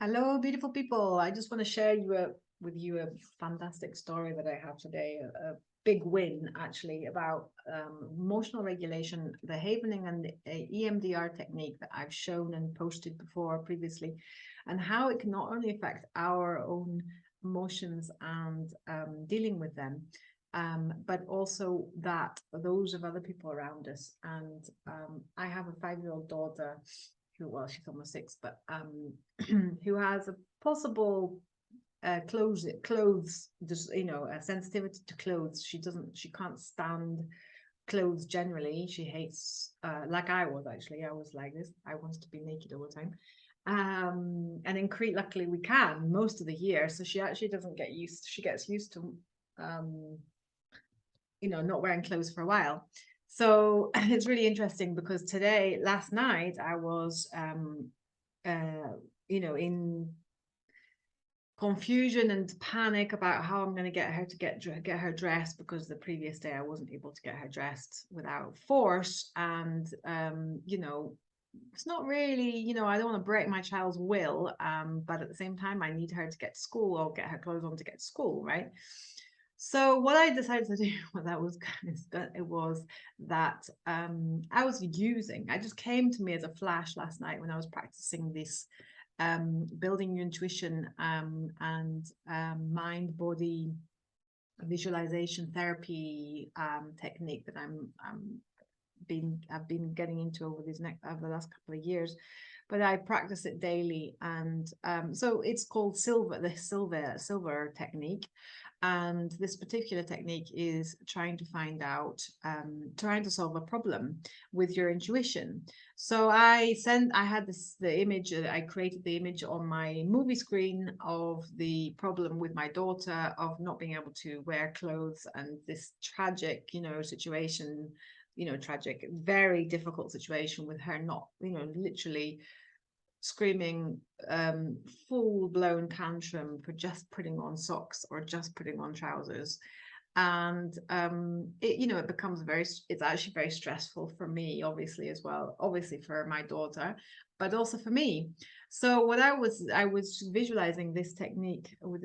Hello, beautiful people. I just want to share with you a fantastic story that I have today, a big win actually about emotional regulation, the Havening and the EMDR technique that I've shown and posted before previously, and how it can not only affect our own emotions and dealing with them, but also that those of other people around us. And I have a 5-year-old daughter who, well, she's almost 6, but who has a possible clothes, just a sensitivity to clothes. She can't stand clothes generally. She hates, like I was actually. I was like this. I wanted to be naked all the time. And in Crete, luckily, we can most of the year, so she actually doesn't get used. She gets used to, not wearing clothes for a while. So it's really interesting because last night, I was, in confusion and panic about how I'm going to get her to get her dressed, because the previous day I wasn't able to get her dressed without force. And it's not really, I don't want to break my child's will, but at the same time I need her to get to school, or get her clothes on to get to school, right? So what I decided to do, well, that was it was that I just came to me as a flash last night when I was practicing this building your intuition and mind body visualization therapy technique that I've been getting into over the last couple of years, but I practice it daily. And so it's called the silver technique. And this particular technique is trying to trying to solve a problem with your intuition. So I had the image, I created the image on my movie screen of the problem with my daughter of not being able to wear clothes, and this tragic, situation, tragic, very difficult situation with her not, literally screaming full blown tantrum for just putting on socks or just putting on trousers. And it becomes it's actually very stressful for me, obviously, as well, obviously for my daughter, but also for me. So what I was visualizing this technique, the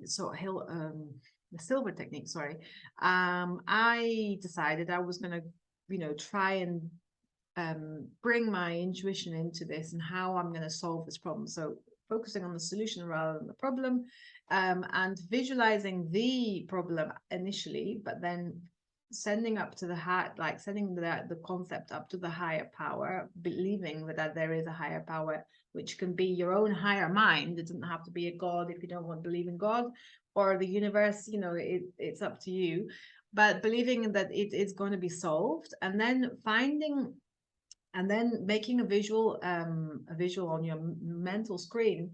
sort of the silver technique, sorry. I decided I was going to, try and bring my intuition into this and how I'm going to solve this problem. So focusing on the solution rather than the problem, and visualizing the problem initially, but then sending up to the heart, like sending the concept up to the higher power, believing that there is a higher power, which can be your own higher mind. It doesn't have to be a God if you don't want to believe in God, or the universe. It's up to you, but believing that it is going to be solved, and then making a visual on your mental screen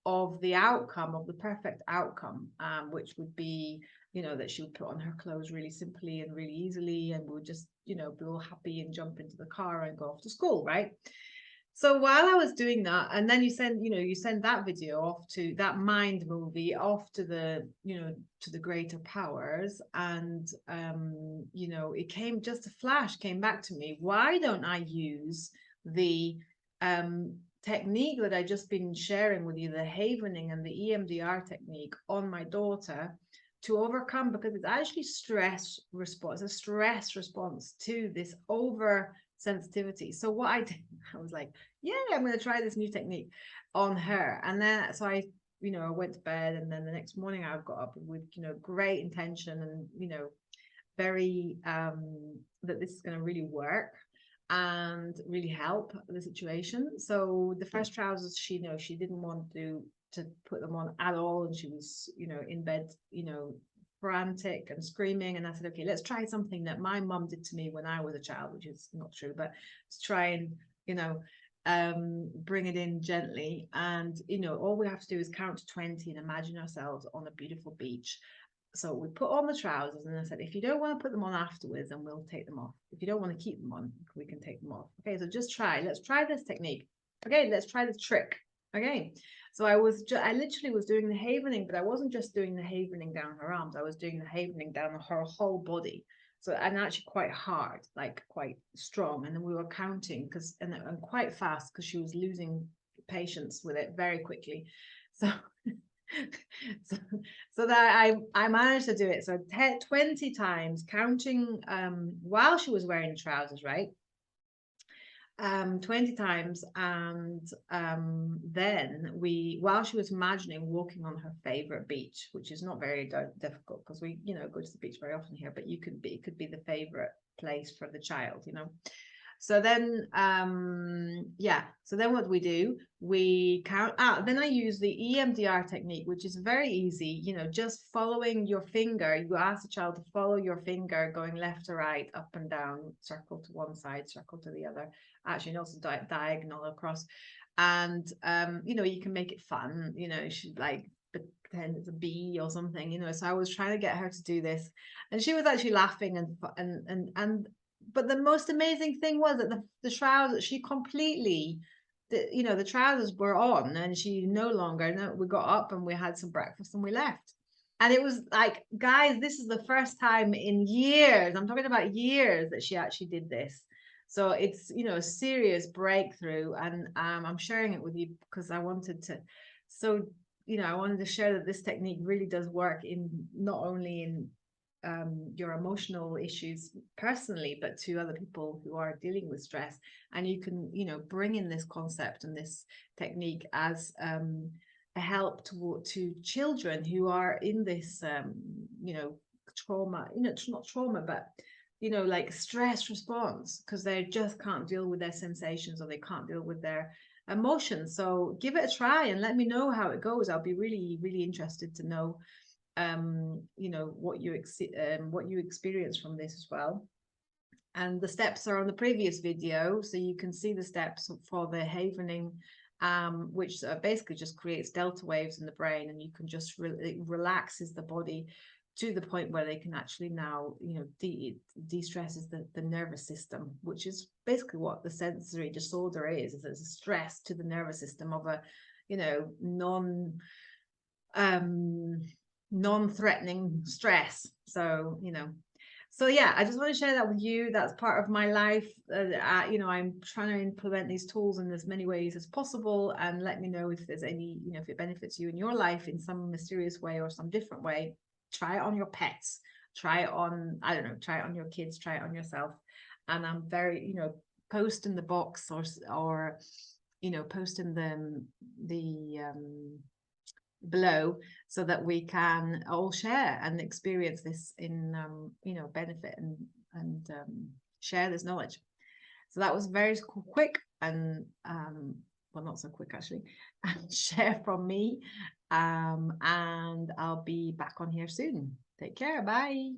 of the outcome, of the perfect outcome, which would be, that she would put on her clothes really simply and really easily, and would just, be all happy and jump into the car and go off to school, right? So while I was doing that, and then you send that video off to that mind movie off to to the greater powers. And it came, just a flash came back to me. Why don't I use the technique that I just been sharing with you, the Havening and the EMDR technique, on my daughter to overcome, because it's actually a stress response to this over sensitivity. So what I did, I was like, yeah, I'm going to try this new technique on her. And then, so I went to bed, and then the next morning I got up with, great intention, and, very, that this is going to really work and really help the situation. So the first trousers, she didn't want to put them on at all. And she was, in bed, frantic and screaming. And I said, okay, let's try something that my mum did to me when I was a child, which is not true, but let's try and, bring it in gently. And, all we have to do is count to 20 and imagine ourselves on a beautiful beach. So we put on the trousers, and I said, if you don't want to put them on afterwards, then we'll take them off. If you don't want to keep them on, we can take them off. Okay, so let's try this technique. Okay, let's try this trick. Okay, so I literally was doing the havening, but I wasn't just doing the havening down her arms. I was doing the havening down her whole body. So, and actually quite hard, like quite strong. And then we were counting because, and quite fast because she was losing patience with it very quickly. So, so, so that I managed to do it. So 20 times counting while she was wearing trousers, right? 20 times. And then while she was imagining walking on her favorite beach, which is not very difficult because we, go to the beach very often here, but it could be the favorite place for the child, So then, so then what do? We count out. Then I use the EMDR technique, which is very easy, just following your finger. You ask the child to follow your finger going left to right, up and down, circle to one side, circle to the other, actually, and also diagonal across. And, you can make it fun, she'd like pretend it's a bee or something, So I was trying to get her to do this, and she was actually laughing and but the most amazing thing was that the trousers, she completely, the trousers were on, and she no longer, we got up and we had some breakfast and we left. And it was like, guys, this is the first time in years, I'm talking about years, that she actually did this. So it's, a serious breakthrough. And I'm sharing it with you because I wanted to, I wanted to share that this technique really does work in not only in your emotional issues personally, but to other people who are dealing with stress. And you can, bring in this concept and this technique as a help to children who are in this, trauma, it's not trauma, but like stress response, because they just can't deal with their sensations, or they can't deal with their emotions. So give it a try and let me know how it goes. I'll be really, really interested to know what you experience from this as well. And the steps are on the previous video, so you can see the steps for the Havening, which basically just creates delta waves in the brain, and you can just it relaxes the body to the point where they can actually now, de-stresses the nervous system, which is basically what the sensory disorder is it's a stress to the nervous system of a, non-threatening stress. So, so yeah, I just want to share that with you. That's part of my life. I'm trying to implement these tools in as many ways as possible, and let me know if there's any, if it benefits you in your life in some mysterious way or some different way. Try it on your pets, try it on, I don't know, try it on your kids, try it on yourself. And I'm very, post in the box or post in the below, so that we can all share and experience this in benefit and share this knowledge. So that was very quick and well, not so quick actually, and share from me, and I'll be back on here soon. Take care. Bye.